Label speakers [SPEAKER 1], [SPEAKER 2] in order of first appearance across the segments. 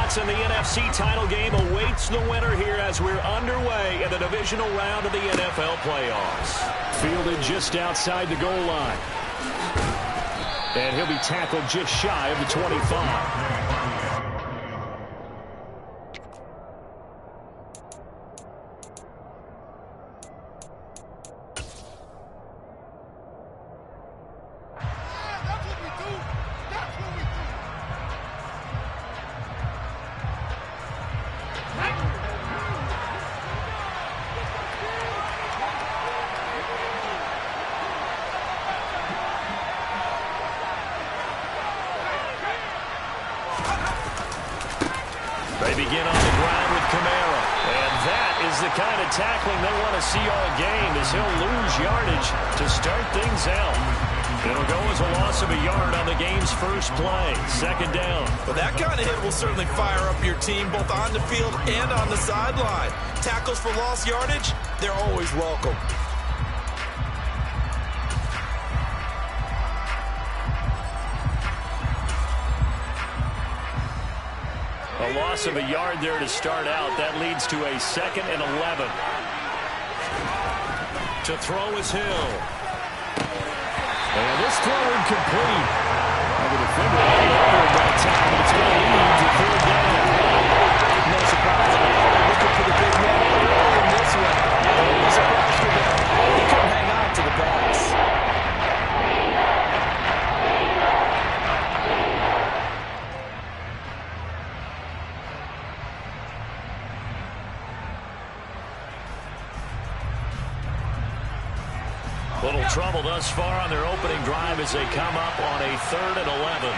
[SPEAKER 1] spots in the NFC title game awaits the winner here as we're underway in the divisional round of the NFL playoffs. Fielded just outside the goal line. And he'll be tackled just shy of the 25. They begin on the ground with Kamara. And that is the kind of tackling they want to see all game, as he'll lose yardage to start things out. It'll go as a loss of a yard on the game's first play. Second down.
[SPEAKER 2] Well, that kind of hit will certainly fire up your team both on the field and on the sideline. Tackles for lost yardage, they're always welcome.
[SPEAKER 1] A loss of a yard there to start out. That leads to a 2nd and 11. To throw is Hill. And this throw incomplete. The defender over that time, but it's going to lead to 3rd down.
[SPEAKER 2] No surprise. Looking for the big man early in this one. No surprise for them. He couldn't hang on to the pass.
[SPEAKER 1] Little trouble thus far on their opening drive as they come up on a 3rd and 11.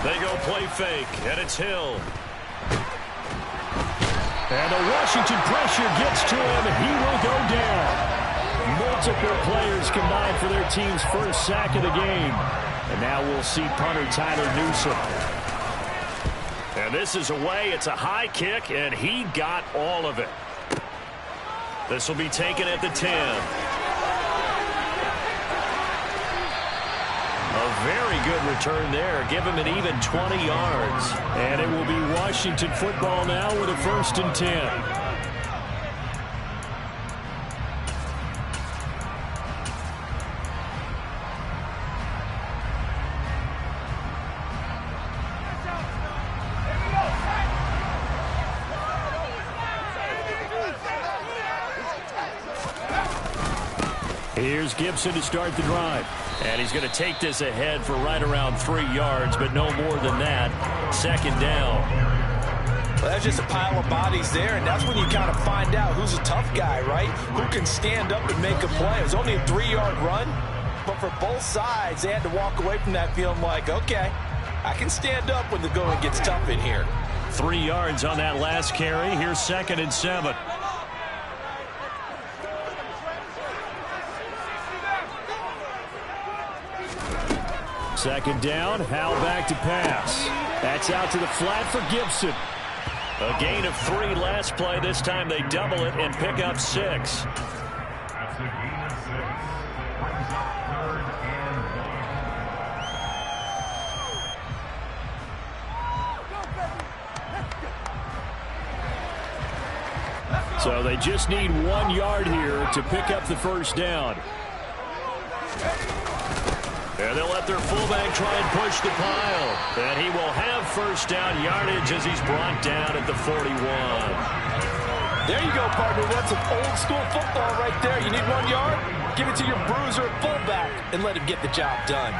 [SPEAKER 1] They go play fake, and it's Hill. And the Washington pressure gets to him, and he will go down. Multiple players combined for their team's first sack of the game. And now we'll see punter Tyler Newsom. And this is away. It's a high kick, and he got all of it. This will be taken at the 10. A very good return there. Give him an even 20 yards. And it will be Washington football now with a 1st and 10. Here's Gibson to start the drive. And he's going to take this ahead for right around 3 yards, but no more than that. 2nd down.
[SPEAKER 2] Well, that's just a pile of bodies there, and that's when you kind of find out who's a tough guy, right? Who can stand up and make a play. It was only a 3-yard run, but for both sides, they had to walk away from that feeling like, okay, I can stand up when the going gets tough in here.
[SPEAKER 1] 3 yards on that last carry. Here's 2nd and 7. Second down, Howell back to pass. That's out to the flat for Gibson. A gain of 3 last play. This time they double it and pick up 6.
[SPEAKER 3] That's a gain of 6. Brings up 3rd and 1.
[SPEAKER 1] So they just need 1 yard here to pick up the 1st down. And they'll let their fullback try and push the pile. And he will have 1st down yardage as he's brought down at the 41.
[SPEAKER 2] There you go, partner. That's some old school football right there. You need 1 yard? Give it to your bruiser fullback and let him get the job done.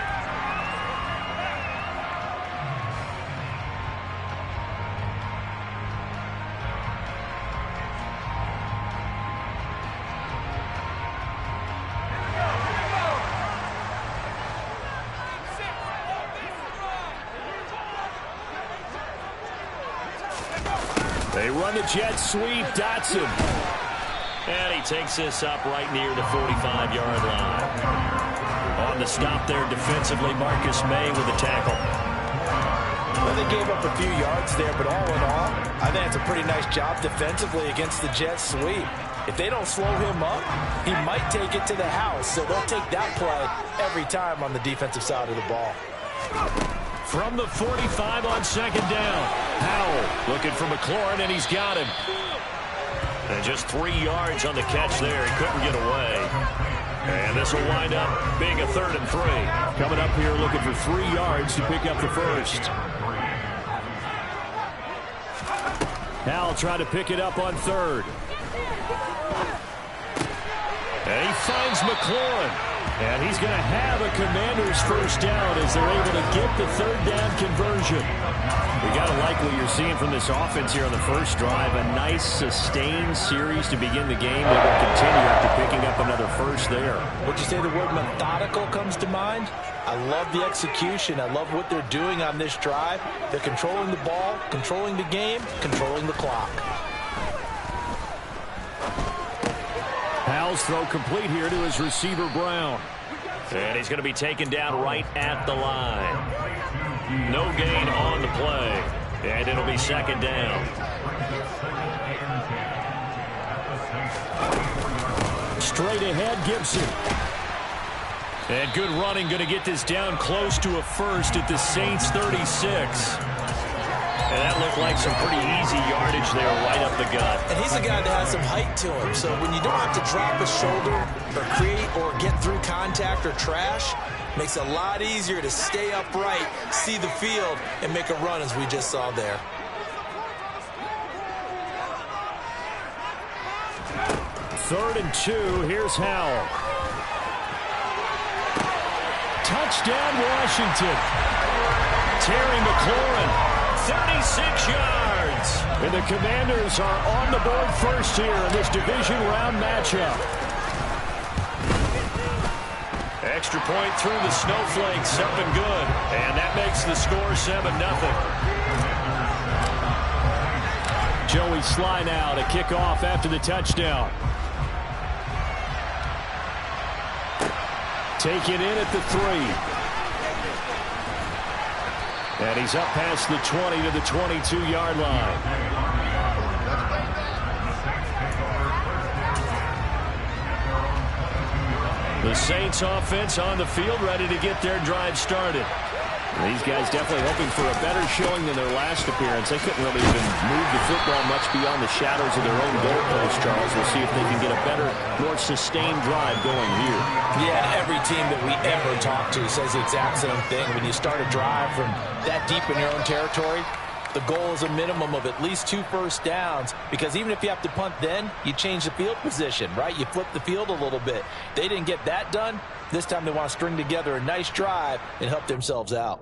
[SPEAKER 1] They run the jet sweep. Dotson. And he takes this up right near the 45-yard line. On the stop there defensively, Marcus May with the tackle.
[SPEAKER 2] Well, they gave up a few yards there, but all in all, I think it's a pretty nice job defensively against the jet sweep. If they don't slow him up, he might take it to the house, so they'll take that play every time on the defensive side of the ball.
[SPEAKER 1] From the 45 on 2nd down. Powell looking for McLaurin, and he's got him. And just 3 yards on the catch there. He couldn't get away. And this will wind up being a 3rd and 3. Coming up here looking for 3 yards to pick up the first. Powell trying to pick it up on 3rd. And he finds McLaurin. And he's going to have a Commanders first down as they're able to get the 3rd down conversion. We got to like what you're seeing from this offense here on the first drive. A nice sustained series to begin the game that will continue after picking up another first there.
[SPEAKER 2] Would you say the word methodical comes to mind? I love the execution. I love what they're doing on this drive. They're controlling the ball, controlling the game, controlling the clock.
[SPEAKER 1] Powell's throw complete here to his receiver, Brown. And he's going to be taken down right at the line. No gain on the play. And it'll be 2nd down. Straight ahead, Gibson. And good running, going to get this down close to a first at the Saints 36. And that looked like some pretty easy yardage there right up the gut.
[SPEAKER 2] And he's a guy that has some height to him. So when you don't have to drop a shoulder or create or get through contact or trash, makes it a lot easier to stay upright, see the field, and make a run as we just saw there.
[SPEAKER 1] Third and 2. Here's Howell. Touchdown, Washington. Terry McLaurin. 36 yards. And the Commanders are on the board first here in this division round matchup. Extra point through the snowflakes, up and good. And that makes the score 7-0. Joey Sly now to kick off after the touchdown. Take it in at the 3. And he's up past the 20 to the 22-yard line. The Saints offense on the field, ready to get their drive started. These guys definitely hoping for a better showing than their last appearance. They couldn't really even move the football much beyond the shadows of their own goalpost, Charles. We'll see if they can get a better, more sustained drive going here.
[SPEAKER 2] Yeah, every team that we ever talk to says the exact same thing. When you start a drive from that deep in your own territory, the goal is a minimum of at least 2 first downs, because even if you have to punt then, you change the field position, right? You flip the field a little bit. They didn't get that done. This time they want to string together a nice drive and help themselves out.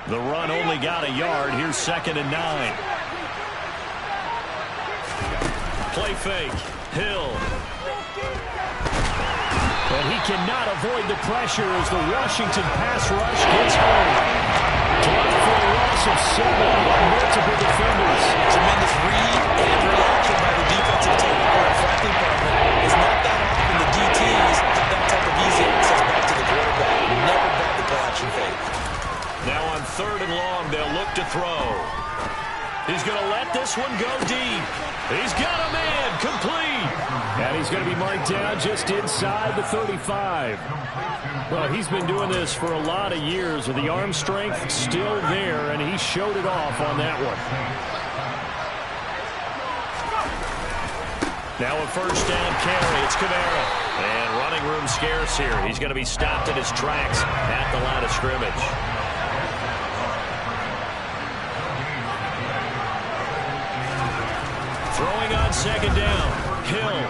[SPEAKER 1] The run only got a yard. Here's 2nd and 9. Play fake. Hill. And he cannot avoid the pressure as the Washington pass rush gets home. Dropped for a loss of 7 by multiple defenders.
[SPEAKER 2] Tremendous read and reaction by the defensive team. Frankly, it's not that often the DTs have that type of easy access back to the quarterback. Never brought the play action fake.
[SPEAKER 1] Now on 3rd and long, they'll look to throw. He's going to let this one go deep. He's got a man, complete. And he's going to be marked down just inside the 35. Well, he's been doing this for a lot of years with the arm strength still there, and he showed it off on that one. Now a first down carry. It's Kamara. And running room scarce here. He's going to be stopped in his tracks at the line of scrimmage. Throwing on 2nd down. Hill.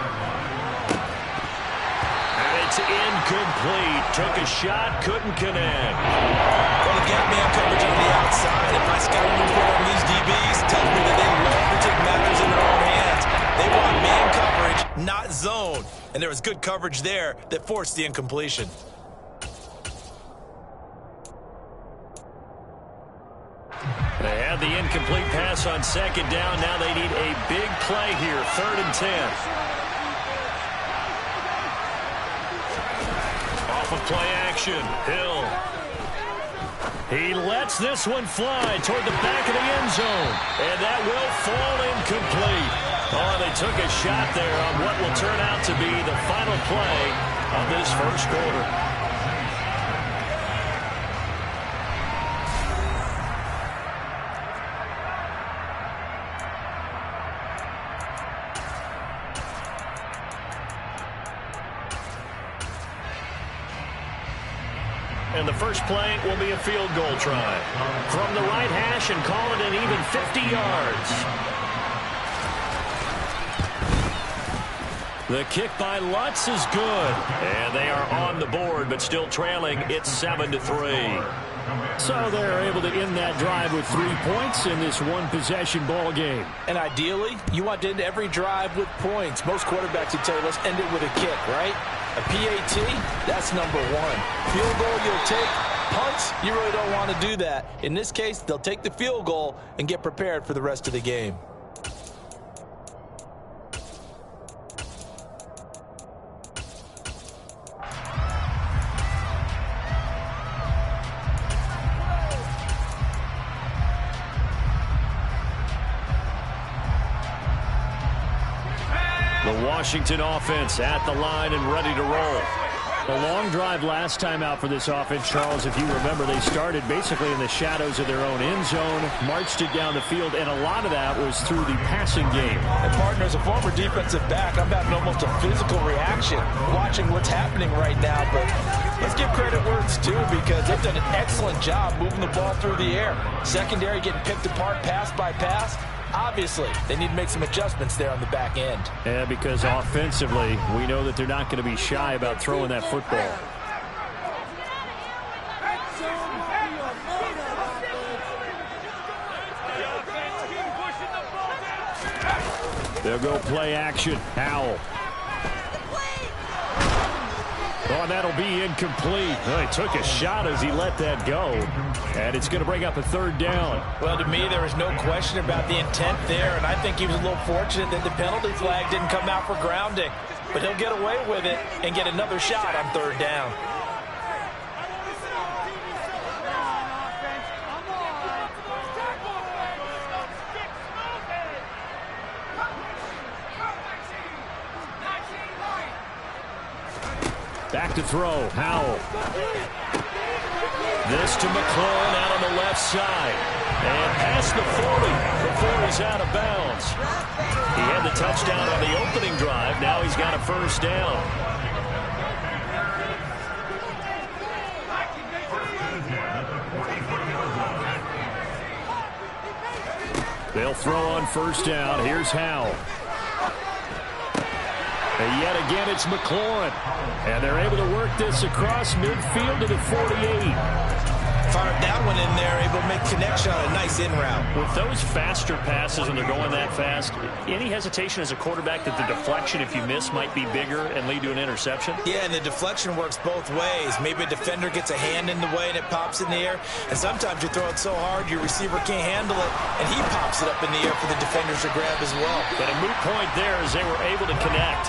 [SPEAKER 1] And it's incomplete. Took a shot, couldn't connect.
[SPEAKER 2] Well, the gap man coverage on the outside. If my scouting report on these DBs tells me that they love to take matters in their own hands. They want man coverage, not zone. And there was good coverage there that forced the incompletion.
[SPEAKER 1] They had the incomplete pass on 2nd down. Now they need a big play here. 3rd and 10. Off of play action. Hill. He lets this one fly toward the back of the end zone. And that will fall incomplete. Oh, they took a shot there on what will turn out to be the final play of this first quarter. And the first play will be a field goal try. From the right hash and call it an even 50 yards. The kick by Lutz is good. And they are on the board, but still trailing. It's 7-3. So they're able to end that drive with 3 points in this one-possession ball game.
[SPEAKER 2] And ideally, you want to end every drive with points. Most quarterbacks would tell you, let's end it with a kick, right? A PAT, that's number one. Field goal you'll take. Punts, you really don't want to do that. In this case, they'll take the field goal and get prepared for the rest of the game.
[SPEAKER 1] The Washington offense at the line and ready to roll. The long drive last time out for this offense, Charles, if you remember, they started basically in the shadows of their own end zone, marched it down the field, and a lot of that was through the passing game.
[SPEAKER 2] And partner, as a former defensive back, I'm having almost a physical reaction watching what's happening right now. But let's give credit where it's due, because they've done an excellent job moving the ball through the air. Secondary getting picked apart pass by pass. Obviously, they need to make some adjustments there on the back end.
[SPEAKER 1] Yeah, because offensively, we know that they're not going to be shy about throwing that football. They'll go play action. Howell. Oh, that'll be incomplete. Oh, he took a shot as he let that go. And it's going to bring up a third down.
[SPEAKER 2] Well, to me, there was no question about the intent there, and I think he was a little fortunate that the penalty flag didn't come out for grounding. But he'll get away with it and get another shot on third down.
[SPEAKER 1] Back to throw. Howell. This to McClellan out on the left side. And past the 40 before he's out of bounds. He had the touchdown on the opening drive. Now he's got a first down. They'll throw on first down. Here's Howell. And yet again, it's McLaurin. And they're able to work this across midfield to the 48.
[SPEAKER 2] Fired that one in there, able to make connection on a nice in route.
[SPEAKER 1] With those faster passes and they're going that fast, any hesitation as a quarterback that the deflection, if you miss, might be bigger and lead to an interception?
[SPEAKER 2] Yeah, and the deflection works both ways. Maybe a defender gets a hand in the way and it pops in the air. And sometimes you throw it so hard your receiver can't handle it, and he pops it up in the air for the defenders to grab as well.
[SPEAKER 1] But a moot point there as they were able to connect.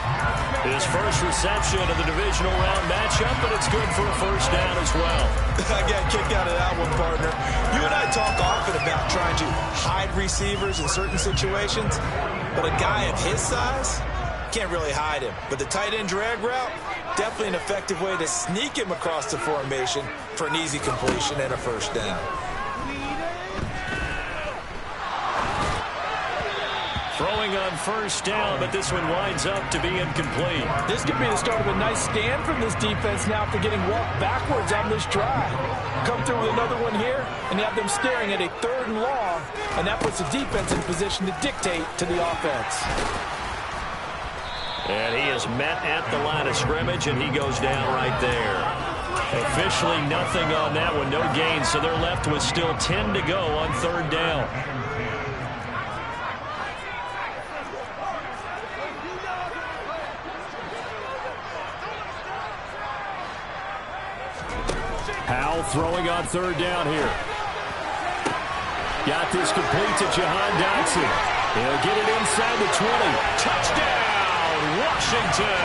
[SPEAKER 1] His first reception of the divisional round matchup, but it's good for a first down as well.
[SPEAKER 2] I got a kick out of that one, partner. You and I talk often about trying to hide receivers in certain situations, but a guy of his size can't really hide him. But the tight end drag route, definitely an effective way to sneak him across the formation for an easy completion and a first down.
[SPEAKER 1] Throwing on first down, but this one winds up to be incomplete.
[SPEAKER 2] This could be the start of a nice stand from this defense now after getting walked backwards on this drive. Come through with another one here, and you have them staring at a third and long, and that puts the defense in position to dictate to the offense.
[SPEAKER 1] And he is met at the line of scrimmage, and he goes down right there. Officially nothing on that one, no gain, so they're left with still 10 to go on third down. Howell throwing on third down here. Got this complete to Jahan Dotson. He'll get it inside the 20. Touchdown, Washington.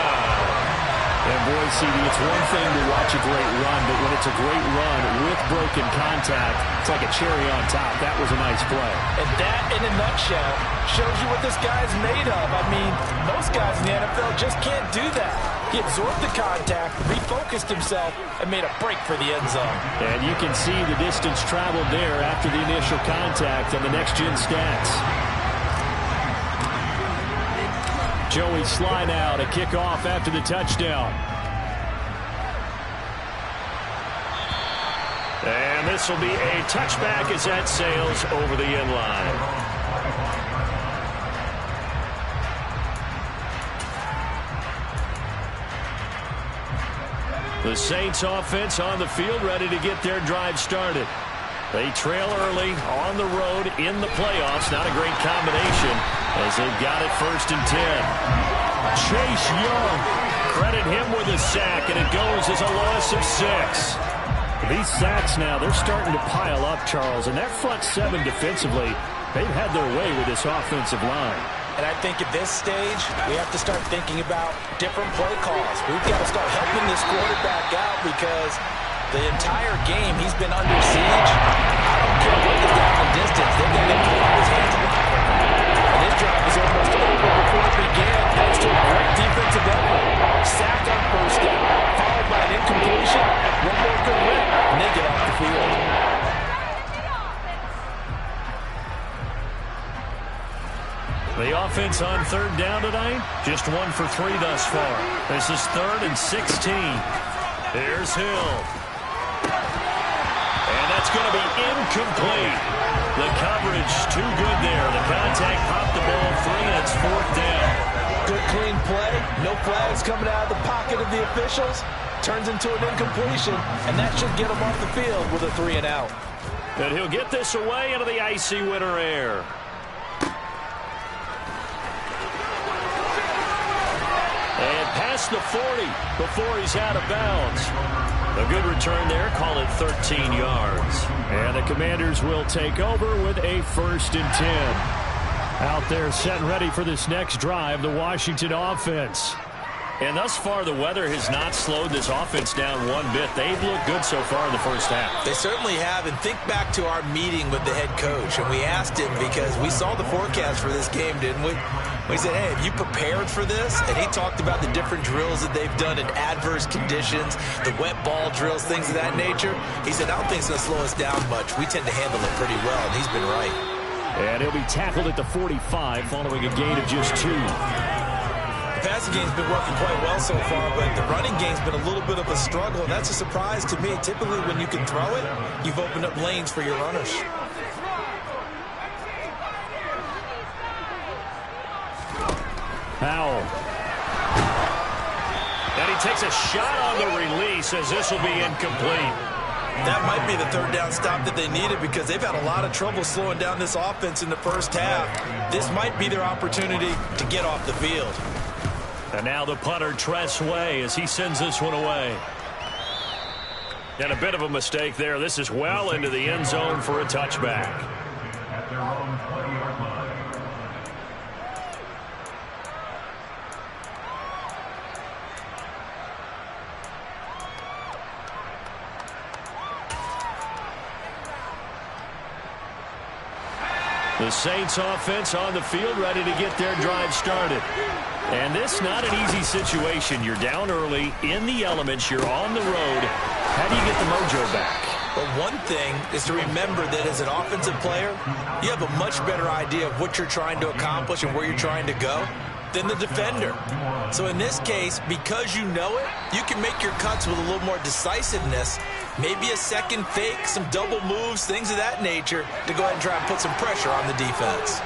[SPEAKER 1] And boy, CD, it's one thing to watch a great run, but when it's a great run with broken contact, it's like a cherry on top. That was a nice play.
[SPEAKER 2] And that, in a nutshell, shows you what this guy's made of. I mean, most guys in the NFL just can't do that. He absorbed the contact, refocused himself, and made a break for the end zone.
[SPEAKER 1] And you can see the distance traveled there after the initial contact on the next-gen stats. Joey Sly now to kick off after the touchdown. And this will be a touchback as that sails over the end line. The Saints offense on the field, ready to get their drive started. They trail early on the road in the playoffs. Not a great combination as they've got it 1st and 10. Chase Young, credit him with a sack, and it goes as a loss of 6. These sacks now, they're starting to pile up, Charles, and that front 7 defensively, they've had their way with this offensive line.
[SPEAKER 2] And I think at this stage, we have to start thinking about different play calls. We've got to start helping this quarterback out because the entire game he's been under siege. I don't care what is down the distance. They've got him put his hands a lot quicker. And his drive was almost over before it began thanks to a great defensive effort. Sack on 1st down, followed by an incompletion. One more good rip, and they get off the field.
[SPEAKER 1] The offense on 3rd down tonight, just 1 for 3 thus far. This is 3rd and 16. Here's Hill. And that's going to be incomplete. The coverage too good there. The contact popped the ball free, and it's 4th down.
[SPEAKER 2] Good clean play. No flags coming out of the pocket of the officials. Turns into an incompletion, and that should get him off the field with a 3 and out.
[SPEAKER 1] And he'll get this away into the icy winter air. And past the 40 before he's out of bounds. A good return there, call it 13 yards. And the Commanders will take over with a 1st and 10. Out there set and ready for this next drive, the Washington offense. And thus far, the weather has not slowed this offense down one bit. They've looked good so far in the 1st half.
[SPEAKER 2] They certainly have. And think back to our meeting with the head coach. And we asked him because we saw the forecast for this game, didn't we? We said, hey, have you prepared for this? And he talked about the different drills that they've done in adverse conditions, the wet ball drills, things of that nature. He said, I don't think it's going to slow us down much. We tend to handle it pretty well, and he's been right.
[SPEAKER 1] And he'll be tackled at the 45 following a gain of just 2.
[SPEAKER 2] The passing game's been working quite well so far, but the running game's been a little bit of a struggle, and that's a surprise to me. Typically, when you can throw it, you've opened up lanes for your runners.
[SPEAKER 1] Powell. And he takes a shot on the release as this will be incomplete.
[SPEAKER 2] That might be the 3rd down stop that they needed because they've had a lot of trouble slowing down this offense in the 1st half. This might be their opportunity to get off the field.
[SPEAKER 1] And now the punter, Tress Way, as he sends this one away. And a bit of a mistake there. This is well into the end zone for a touchback.
[SPEAKER 3] At their own 20-yard line.
[SPEAKER 1] The Saints offense on the field ready to get their drive started. And this not an easy situation. You're down early, in the elements, you're on the road. How do you get the mojo back?
[SPEAKER 2] Well, one thing is to remember that as an offensive player, you have a much better idea of what you're trying to accomplish and where you're trying to go than the defender. So in this case, because you know it, you can make your cuts with a little more decisiveness, maybe a second fake, some double moves, things of that nature to go ahead and try and put some pressure on the defense.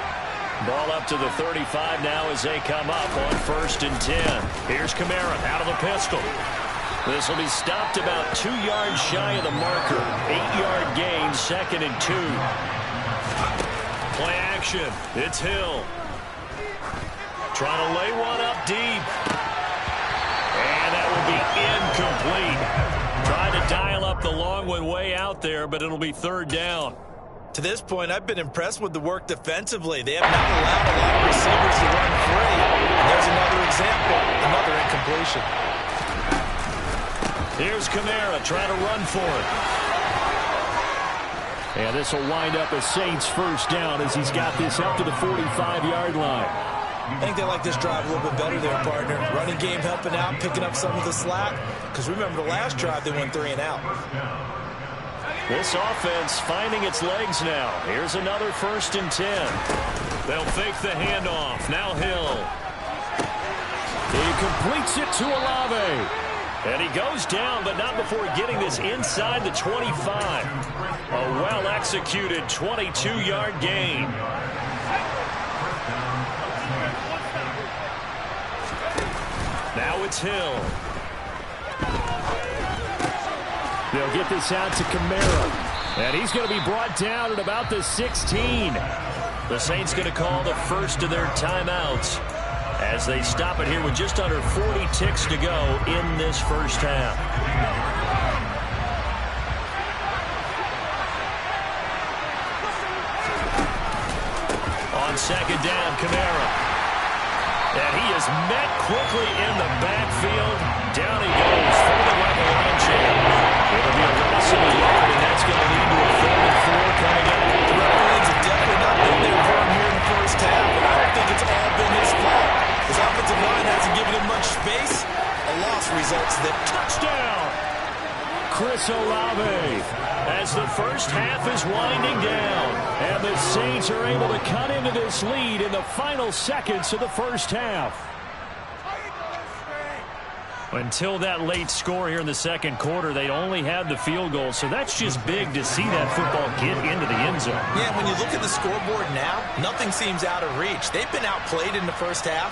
[SPEAKER 1] Ball up to the 35 now as they come up on 1st and 10. Here's Kamara out of the pistol. This will be stopped about 2 yards shy of the marker. 8-yard gain, 2nd and 2. Play action. It's Hill. Trying to lay one up deep. And that will be incomplete. Trying to dial up the long one way out there, but it'll be 3rd down.
[SPEAKER 2] To this point, I've been impressed with the work defensively. They have not allowed a lot of receivers to run free. And there's another example, another incompletion.
[SPEAKER 1] Here's Kamara trying to run for it. And this will wind up a Saints first down as he's got this up to the 45-yard line.
[SPEAKER 2] I think they like this drive a little bit better there, partner. Running game helping out, picking up some of the slack. Because remember, the last drive they went 3 and out.
[SPEAKER 1] This offense finding its legs now. Here's another 1st and 10. They'll fake the handoff. Now Hill. He completes it to Olave. And he goes down, but not before getting this inside the 25. A well-executed 22-yard gain. Now it's Hill. They'll get this out to Kamara. And he's going to be brought down at about the 16. The Saints going to call the first of their timeouts as they stop it here with just under 40 ticks to go in this first half. On 2nd down, Kamara. And he is met quickly in the backfield. Down he goes, falling like a line champ. It'll be a loss of a yard, and that's going to lead to a 3rd and 4 coming up.
[SPEAKER 2] The running lanes have definitely not been there for him here in the first half, and I don't think it's all been his fault. His offensive line hasn't given him much space. A loss results that
[SPEAKER 1] touchdown. Chris Olave as the first half is winding down. And the Saints are able to cut into this lead in the final seconds of the first half. Until that late score here in the second quarter, they'd only had the field goal, so that's just big to see that football get into the end zone.
[SPEAKER 2] Yeah, when you look at the scoreboard now, nothing seems out of reach. They've been outplayed in the first half,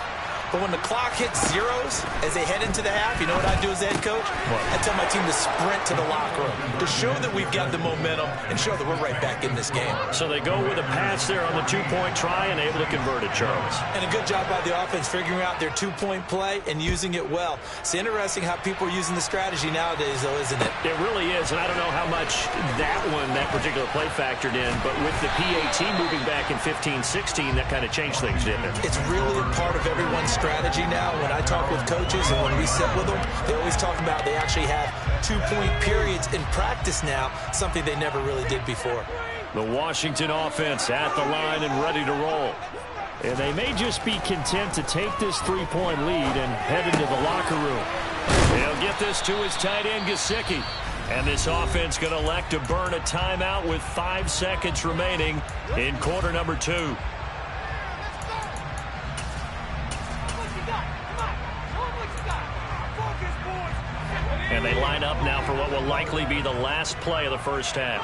[SPEAKER 2] but when the clock hits zeros as they head into the half, you know what I do as the head coach?
[SPEAKER 1] What?
[SPEAKER 2] I tell my team to sprint to the locker room to show that we've got the momentum and show that we're right back in this game.
[SPEAKER 1] So they go with a pass there on the 2-point try and able to convert it, Charles.
[SPEAKER 2] And a good job by the offense figuring out their 2-point play and using it well. It's interesting how people are using the strategy nowadays, though, isn't it?
[SPEAKER 1] It really is, and I don't know how much that particular play factored in, but with the PAT moving back in 15-16, that kind of changed things, didn't it?
[SPEAKER 2] It's really a part of everyone's strategy now. When I talk with coaches and when we sit with them, they always talk about they actually have 2-point periods in practice now, something they never really did before.
[SPEAKER 1] The Washington offense at the line and ready to roll. And they may just be content to take this 3-point lead and head into the locker room. They'll get this to his tight end, Gesicki. And this offense going to elect to burn a timeout with 5 seconds remaining in quarter number 2. And they line up now for what will likely be the last play of the first half.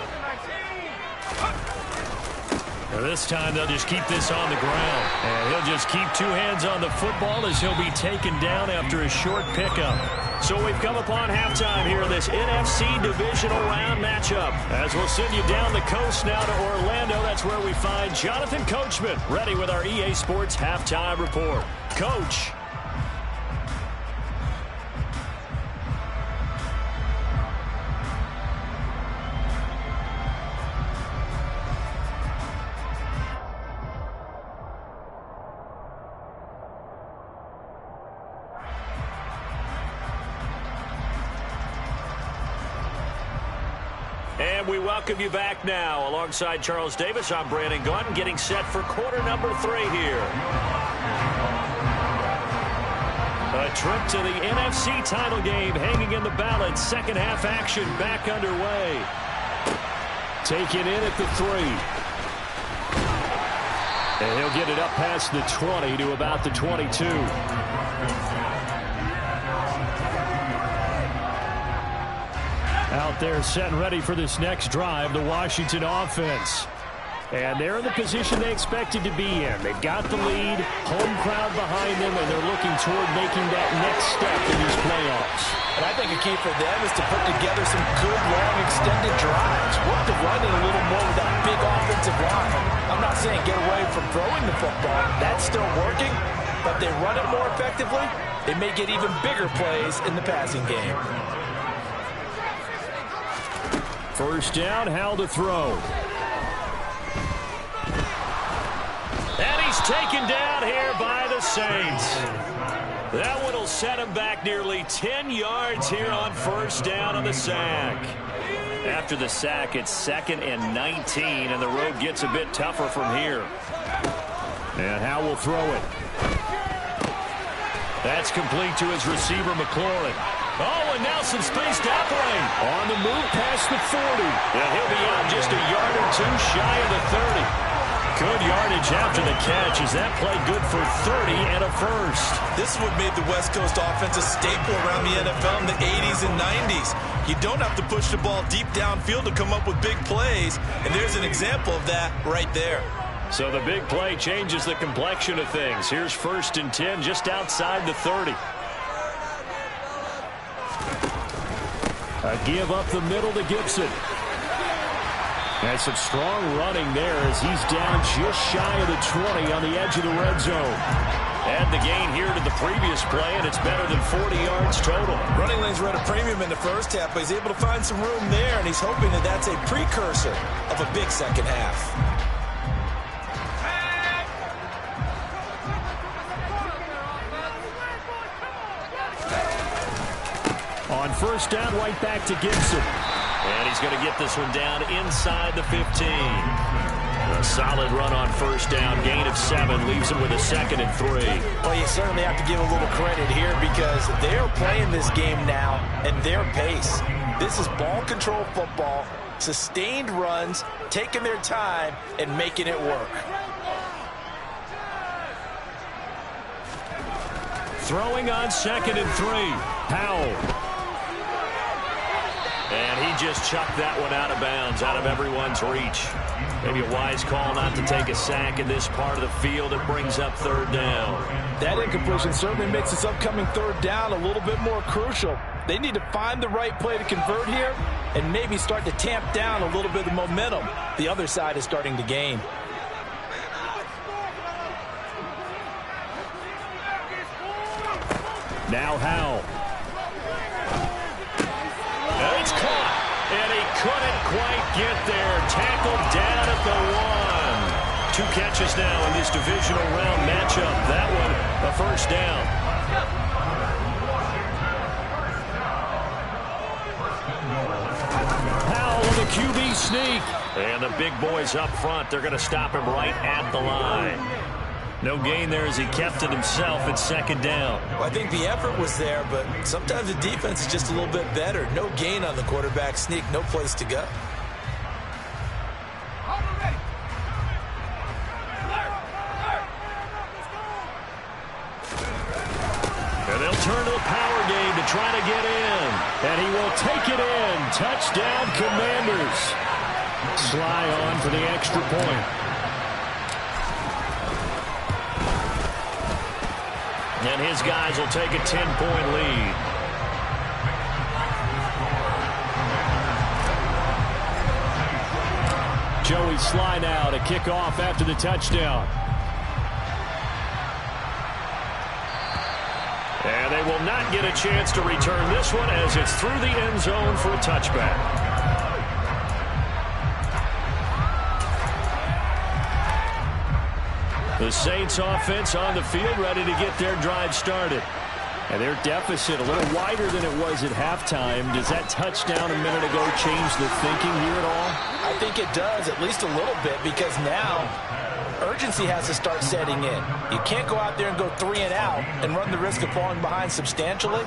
[SPEAKER 1] Now this time they'll just keep this on the ground. And he'll just keep 2 hands on the football as he'll be taken down after a short pickup. So we've come upon halftime here in this NFC Divisional Round matchup. As we'll send you down the coast now to Orlando, that's where we find Jonathan Coachman ready with our EA Sports Halftime Report. Coach. And we welcome you back now. Alongside Charles Davis, I'm Brandon Gunn, getting set for quarter number 3 here. A trip to the NFC title game hanging in the balance. Second half action back underway. Taken in at the 3. And he'll get it up past the 20 to about the 22. Out there set and ready for this next drive, the Washington offense. And they're in the position they expected to be in. They've got the lead, home crowd behind them, and they're looking toward making that next step in these playoffs.
[SPEAKER 2] And I think a key for them is to put together some good, long, extended drives. Work the run in a little more with that big offensive line. I'm not saying get away from throwing the football. That's still working. But if they run it more effectively, they may get even bigger plays in the passing game.
[SPEAKER 1] First down, Hal to throw. And he's taken down here by the Saints. That one will set him back nearly 10 yards here on first down on the sack. After the sack, it's 2nd and 19, and the road gets a bit tougher from here. And Howe will throw it. That's complete to his receiver, McLaurin. Oh, and now some space to operate. On the move past the 40. And he'll be out just a yard or two shy of the 30. Good yardage after the catch as that play good for 30 and a first.
[SPEAKER 2] This is what made the West Coast offense a staple around the NFL in the 80s and 90s. You don't have to push the ball deep downfield to come up with big plays, and there's an example of that right there.
[SPEAKER 1] So the big play changes the complexion of things. Here's 1st and 10 just outside the 30. A give up the middle to Gibson. And some strong running there as he's down just shy of the 20 on the edge of the red zone. Add the gain here to the previous play, and it's better than 40 yards total.
[SPEAKER 2] Running lanes were at a premium in the first half, but he's able to find some room there, and he's hoping that that's a precursor of a big second half.
[SPEAKER 1] On first down, right back to Gibson. And he's going to get this one down inside the 15. A solid run on first down. Gain of 7 leaves him with a 2nd and 3.
[SPEAKER 2] Well, you certainly have to give a little credit here because they're playing this game now at their pace. This is ball control football, sustained runs, taking their time, and making it work.
[SPEAKER 1] Throwing on 2nd and 3. Powell. And he just chucked that one out of bounds, out of everyone's reach. Maybe a wise call not to take a sack in this part of the field. It brings up 3rd down.
[SPEAKER 2] That incompletion certainly makes this upcoming 3rd down a little bit more crucial. They need to find the right play to convert here and maybe start to tamp down a little bit of the momentum the other side is starting to gain.
[SPEAKER 1] Now Howe. It's caught, and he couldn't quite get there. Tackled down at the 1. 2 catches now in this divisional round matchup. That one, a first down. Powell with a QB sneak. And the big boys up front, they're going to stop him right at the line. No gain there as he kept it himself at 2nd down.
[SPEAKER 2] Well, I think the effort was there, but sometimes the defense is just a little bit better. No gain on the quarterback sneak, no place to go.
[SPEAKER 1] And they'll turn to the power game to try to get in. And he will take it in. Touchdown, Commanders. Sly on for the extra point. And his guys will take a 10-point lead. Joey Sly now to kick off after the touchdown. And they will not get a chance to return this one as it's through the end zone for a touchback. The Saints offense on the field ready to get their drive started. And their deficit a little wider than it was at halftime. Does that touchdown a minute ago change the thinking here at all?
[SPEAKER 2] I think it does, at least a little bit, because now urgency has to start setting in. You can't go out there and go 3 and out and run the risk of falling behind substantially,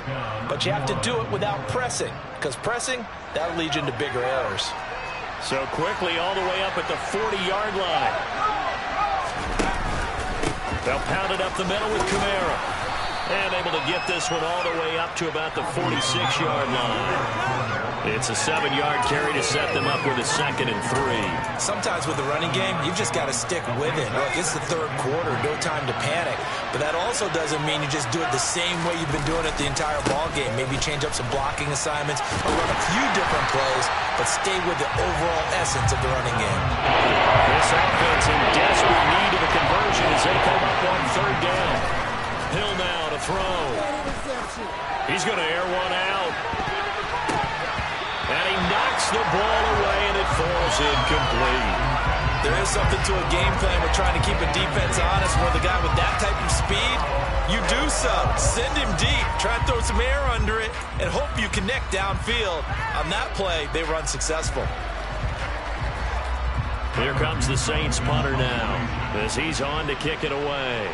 [SPEAKER 2] but you have to do it without pressing, because pressing, that'll lead you into bigger errors.
[SPEAKER 1] So quickly all the way up at the 40-yard line. They'll pound it up the middle with Kamara. And able to get this one all the way up to about the 46-yard line. It's a 7-yard carry to set them up with a 2nd and 3.
[SPEAKER 2] Sometimes with the running game, you've just got to stick with it. Look, it's the 3rd quarter, no time to panic. But that also doesn't mean you just do it the same way you've been doing it the entire ball game. Maybe change up some blocking assignments or run a few different plays, but stay with the overall essence of the running game.
[SPEAKER 1] This offense in desperate need of a conversion as they come up on 3rd down. Hill now to throw. He's going to air one out. And he knocks the ball away, and it falls incomplete.
[SPEAKER 2] There is something to a game plan with trying to keep a defense honest. Where the guy with that type of speed, you do so. Send him deep. Try and throw some air under it and hope you connect downfield. On that play, they were unsuccessful.
[SPEAKER 1] Here comes the Saints punter now as he's on to kick it away.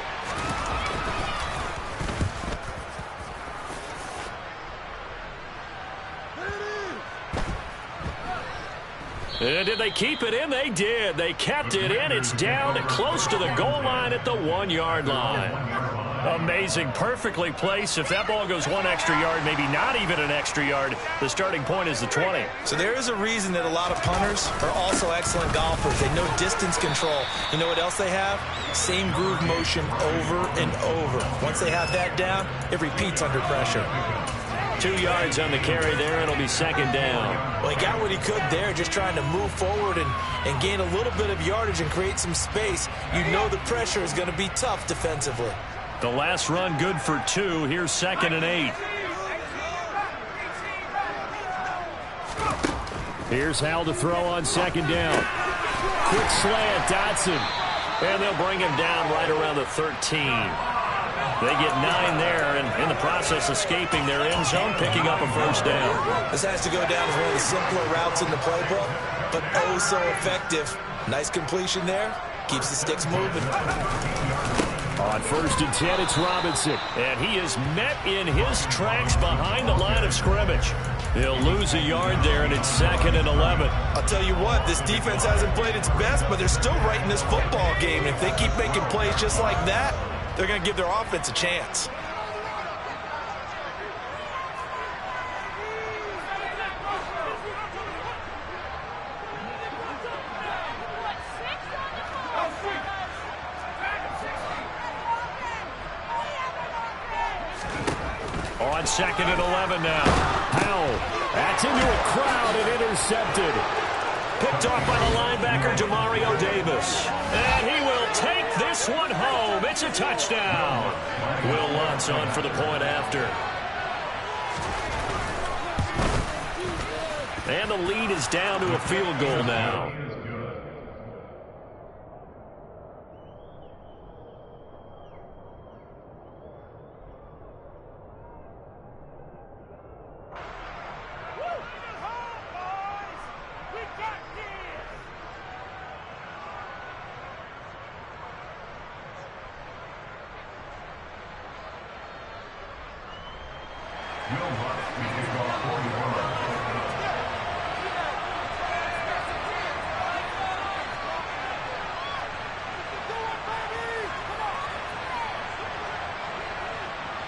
[SPEAKER 1] And did they keep it in? They did. They kept it in. It's down close to the goal line at the 1-yard line. Amazing. Perfectly placed. If that ball goes 1 extra yard, maybe not even an extra yard, the starting point is the 20.
[SPEAKER 2] So there is a reason that a lot of punters are also excellent golfers. They know distance control. You know what else they have? Same groove motion over and over. Once they have that down, it repeats under pressure.
[SPEAKER 1] 2 yards on the carry there. It'll be second down.
[SPEAKER 2] Well, he got what he could there, just trying to move forward and gain a little bit of yardage and create some space. You know the pressure is going to be tough defensively.
[SPEAKER 1] The last run good for 2. Here's 2nd and 8. Here's Howell to throw on 2nd down. Quick slant, Dotson. And they'll bring him down right around the 13. They get 9 there, and in the process escaping their end zone, picking up a first down.
[SPEAKER 2] This has to go down as one of the simpler routes in the playbook, but oh so effective. Nice completion there. Keeps the sticks moving.
[SPEAKER 1] On 1st and 10, it's Robinson, and he is met in his tracks behind the line of scrimmage. He'll lose a yard there, and it's 2nd and 11.
[SPEAKER 2] I'll tell you what, this defense hasn't played its best, but they're still right in this football game. If they keep making plays just like that, they're going to give their offense a chance.
[SPEAKER 1] On 2nd and 11 now. Howell. That's into a crowd and intercepted. Picked off by the linebacker, Demario Davis. And he will take this one home. It's a touchdown. Will Lutz on for the point after. And the lead is down to a field goal now.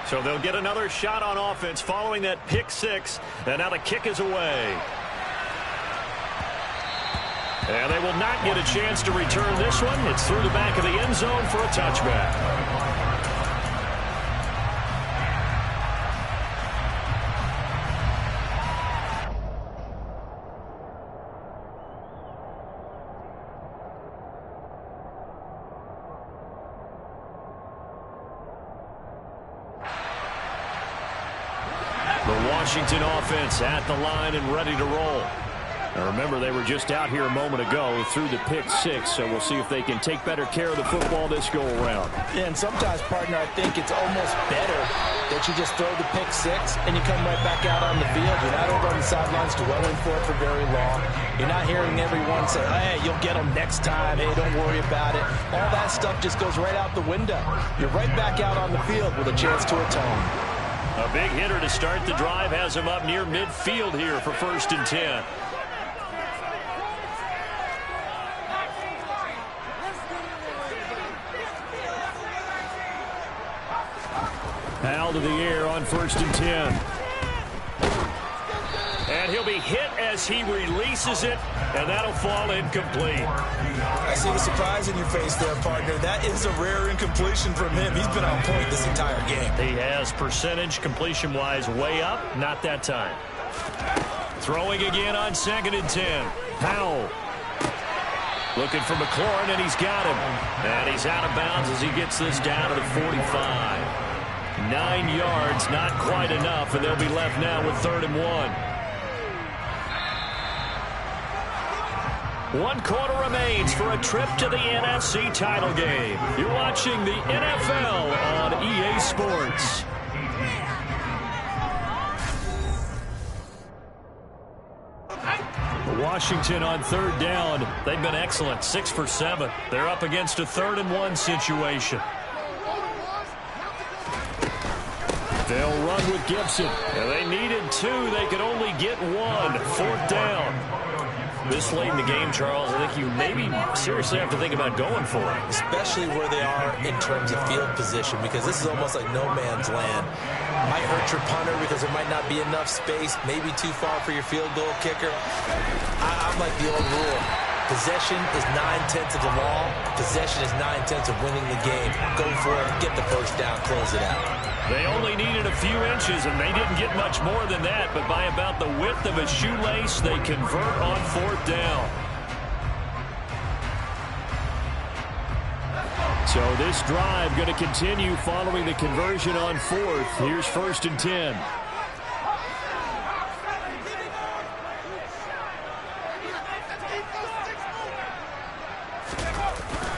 [SPEAKER 1] So they'll get another shot on offense following that pick 6. And now the kick is away. And they will not get a chance to return this one. It's through the back of the end zone for a touchback. Washington offense at the line and ready to roll. Now remember, they were just out here a moment ago through the pick 6, so we'll see if they can take better care of the football this go-around.
[SPEAKER 2] Yeah, and sometimes, partner, I think it's almost better that you just throw the pick 6 and you come right back out on the field. You're not over on the sidelines dwelling for it for very long. You're not hearing everyone say, hey, you'll get them next time. Hey, don't worry about it. All that stuff just goes right out the window. You're right back out on the field with a chance to atone.
[SPEAKER 1] A big hitter to start the drive has him up near midfield here for 1st and 10. Howell to the air on 1st and 10. And he'll be hit as he releases it, and that'll fall incomplete.
[SPEAKER 2] I see the surprise in your face there, partner. That is a rare incompletion from him. He's been on point this entire game.
[SPEAKER 1] He has percentage completion-wise way up, not that time. Throwing again on 2nd and 10. Howell. Looking for McLaurin, and he's got him. And he's out of bounds as he gets this down to the 45. 9 yards, not quite enough, and they'll be left now with 3rd and 1. 1 quarter remains for a trip to the NFC title game. You're watching the NFL on EA Sports. Washington on 3rd down. They've been excellent, 6 for 7. They're up against a 3rd and 1 situation. They'll run with Gibson. And they needed 2. They could only get 1. 4th down. This late in the game, Charles, I think you maybe seriously have to think about going for it.
[SPEAKER 2] Especially where they are in terms of field position, because this is almost like no man's land. Might hurt your punter because there might not be enough space, maybe too far for your field goal kicker. I'm like the old rule. Possession is 9/10 of the law. Possession is 9/10 of winning the game. Go for it, get the first down, close it out.
[SPEAKER 1] They only needed a few inches, and they didn't get much more than that, but by about the width of a shoelace, they convert on 4th down. So this drive going to continue following the conversion on 4th. Here's 1st and 10.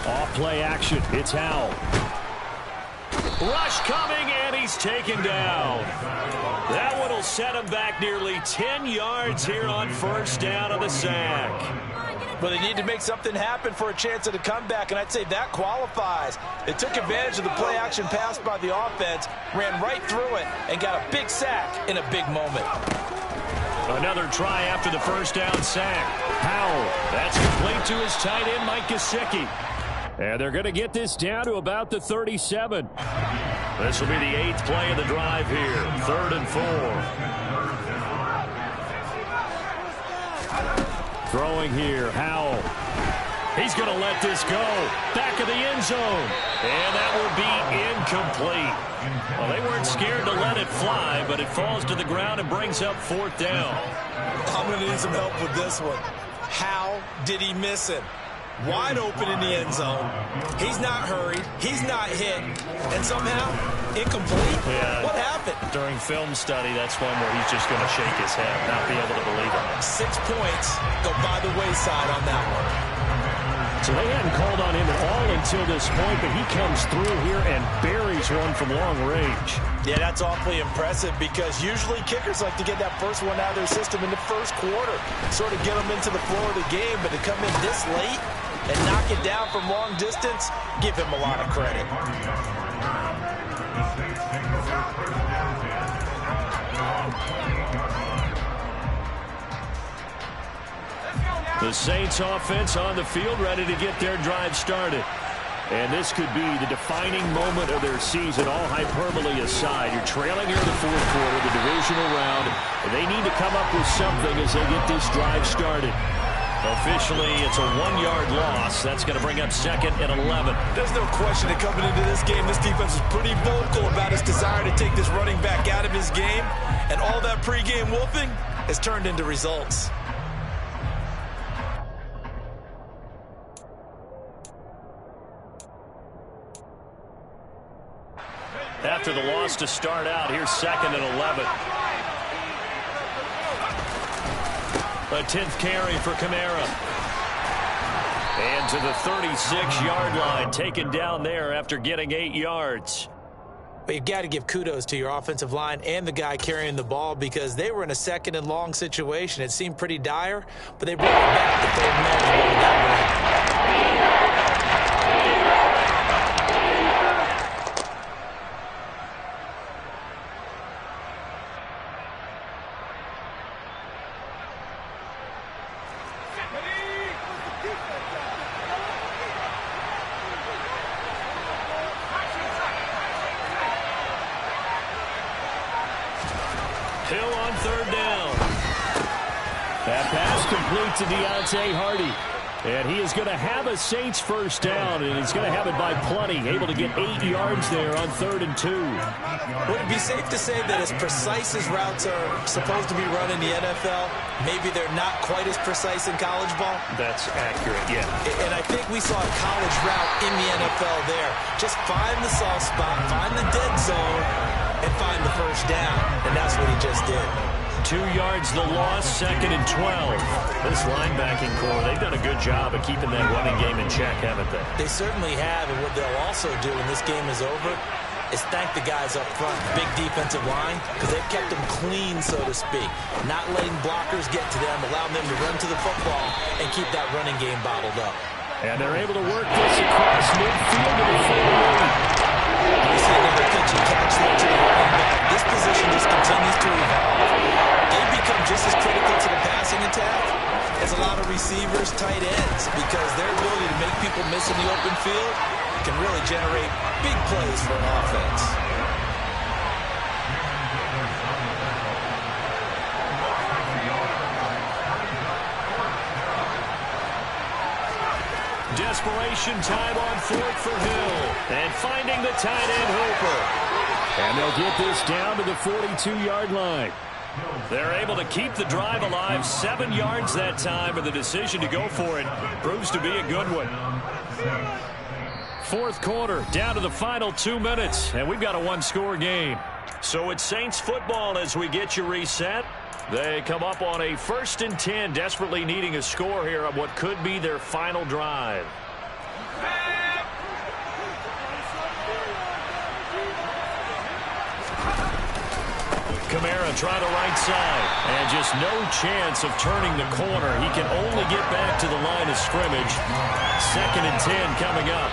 [SPEAKER 1] Off play action. It's Howell. Rush coming, and he's taken down. That one will set him back nearly 10 yards here on 1st down on the sack.
[SPEAKER 2] But they need to make something happen for a chance at a comeback, and I'd say that qualifies. They took advantage of the play-action pass by the offense, ran right through it, and got a big sack in a big moment.
[SPEAKER 1] Another try after the 1st down sack. Howell, that's complete to his tight end, Mike Gesicki. And they're going to get this down to about the 37. This will be the 8th play of the drive here. 3rd and 4. Throwing here, Howell. He's going to let this go. Back of the end zone. And that will be incomplete. Well, they weren't scared to let it fly, but it falls to the ground and brings up 4th down.
[SPEAKER 2] I'm going to need some help with this one. How did he miss it? Wide open in the end zone. He's not hurried. He's not hit. And somehow, incomplete?
[SPEAKER 1] Yeah.
[SPEAKER 2] What happened?
[SPEAKER 1] During film study, that's one where he's just going to shake his head, not be able to believe it.
[SPEAKER 2] 6 points go by the wayside on that one.
[SPEAKER 1] So they hadn't called on him at all until this point, but he comes through here and buries one from long range.
[SPEAKER 2] Yeah, that's awfully impressive because usually kickers like to get that first one out of their system in the 1st quarter, sort of get them into the flow of the game, but to come in this late and knock it down from long distance, give him a lot of credit.
[SPEAKER 1] The Saints offense on the field, ready to get their drive started. And this could be the defining moment of their season, all hyperbole aside. You're trailing here in the 4th quarter, the divisional round, and they need to come up with something as they get this drive started. Officially, it's a 1-yard loss. That's going to bring up 2nd and 11.
[SPEAKER 2] There's no question that coming into this game, this defense is pretty vocal about its desire to take this running back out of his game, and all that pregame wolfing has turned into results.
[SPEAKER 1] After the loss to start out, here's 2nd and 11. A 10th carry for Kamara. And to the 36-yard line, taken down there after getting 8 yards.
[SPEAKER 2] But you've got to give kudos to your offensive line and the guy carrying the ball because they were in a 2nd and long situation. It seemed pretty dire, but they brought it back the third manageable that way.
[SPEAKER 1] Hill on 3rd down. That pass complete to Deontay Hardy. And he is going to have a Saints 1st down, and he's going to have it by plenty, able to get 8 yards there on 3rd and 2.
[SPEAKER 2] Would it be safe to say that as precise as routes are supposed to be run in the NFL, maybe they're not quite as precise in college ball?
[SPEAKER 1] That's accurate, yeah.
[SPEAKER 2] And I think we saw a college route in the NFL there. Just find the soft spot, find the dead zone, and find the 1st down. And that's what he just did.
[SPEAKER 1] 2 yards the loss, 2nd and 12. This linebacking core, they've done a good job of keeping that running game in check, haven't they?
[SPEAKER 2] They certainly have, and what they'll also do when this game is over is thank the guys up front, big defensive line, because they've kept them clean, so to speak. Not letting blockers get to them, allowing them to run to the football and keep that running game bottled up.
[SPEAKER 1] And they're able to work this across midfield to the 48.
[SPEAKER 2] You see another pitch and catch there to the running back. This position just continues to evolve. They become just as critical to the passing attack as a lot of receivers, tight ends, because their ability to make people miss in the open field can really generate big plays for an offense.
[SPEAKER 1] Desperation time on 4th for Hill. And finding the tight end Hooper. And they'll get this down to the 42-yard line. They're able to keep the drive alive. 7 yards that time, and the decision to go for it proves to be a good one. 4th quarter, down to the final 2 minutes, and we've got a 1-score game. So it's Saints football as we get you reset. They come up on a 1st and 10, desperately needing a score here on what could be their final drive. Kamara try the right side, and just no chance of turning the corner. He can only get back to the line of scrimmage. 2nd and 10 coming up.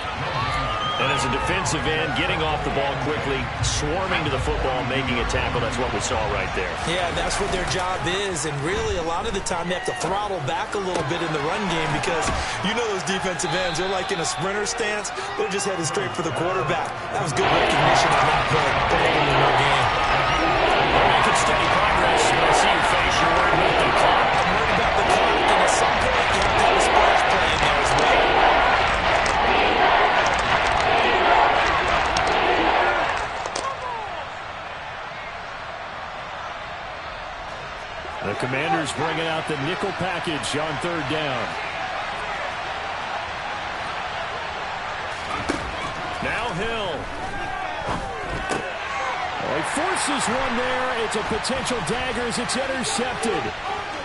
[SPEAKER 1] And as a defensive end, getting off the ball quickly, swarming to the football, making a tackle. That's what we saw right there.
[SPEAKER 2] Yeah, that's what their job is. And really, a lot of the time, they have to throttle back a little bit in the run game because you know those defensive ends, they're like in a sprinter stance. They're just headed straight for the quarterback. That was good recognition on that play. They're able to win the game.
[SPEAKER 1] They're making steady progress. When I see your face, you're worried about the clock.
[SPEAKER 2] I'm worried about the clock, and at some point, you have to have a splash play in there as well.
[SPEAKER 1] The Commanders bringing out the nickel package on 3rd down. Now Hill. He forces one there. It's a potential dagger as it's intercepted.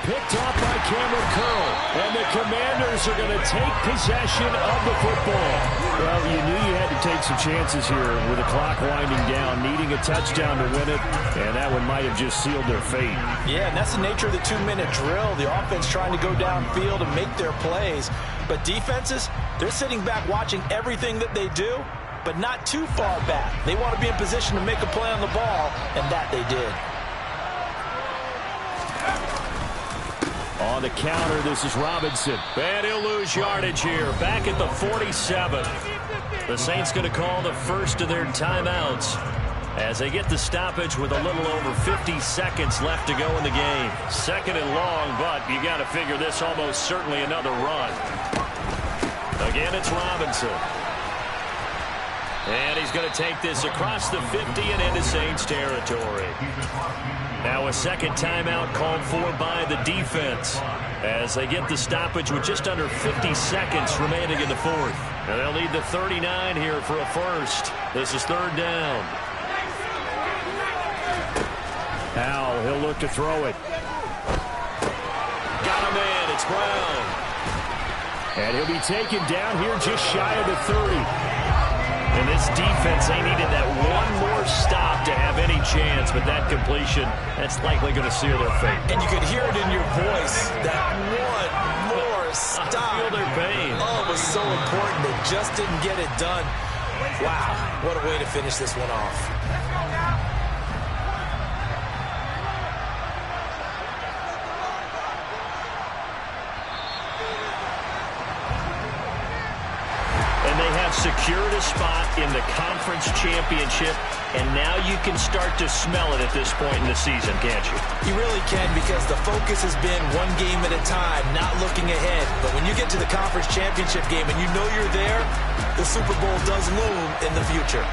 [SPEAKER 1] Picked off by Cameron Curl. And the Commanders are going to take possession of the football. Well, you knew you had to take some chances here with the clock winding down, needing a touchdown to win it, and that one might have just sealed their fate.
[SPEAKER 2] Yeah, and that's the nature of the 2-minute drill. The offense trying to go downfield and make their plays. But defenses, they're sitting back watching everything that they do, but not too far back. They want to be in position to make a play on the ball, and that they did.
[SPEAKER 1] On the counter, this is Robinson. And he'll lose yardage here. Back at the 47. The Saints going to call the first of their timeouts as they get the stoppage with a little over 50 seconds left to go in the game. 2nd and long, but you got to figure this almost certainly another run. Again, it's Robinson. And he's going to take this across the 50 and into Saints territory. Now a 2nd timeout called for by the defense as they get the stoppage with just under 50 seconds remaining in the 4th. And they'll need the 39 here for a first. This is 3rd down. Now he'll look to throw it. Got him in. It's Brown. And he'll be taken down here just shy of the 30. And this defense, they needed that one more stop to have any chance, but that completion, that's likely going to seal their fate.
[SPEAKER 2] And you could hear it in your voice, that one more stop.
[SPEAKER 1] I feel their pain.
[SPEAKER 2] Oh, it was so important. They just didn't get it done. Wow, what a way to finish this one off.
[SPEAKER 1] Secured a spot in the conference championship, and now you can start to smell it at this point in the season, can't you?
[SPEAKER 2] You really can, because the focus has been one game at a time, not looking ahead. But when you get to the conference championship game and you know you're there, the Super Bowl does loom in the future.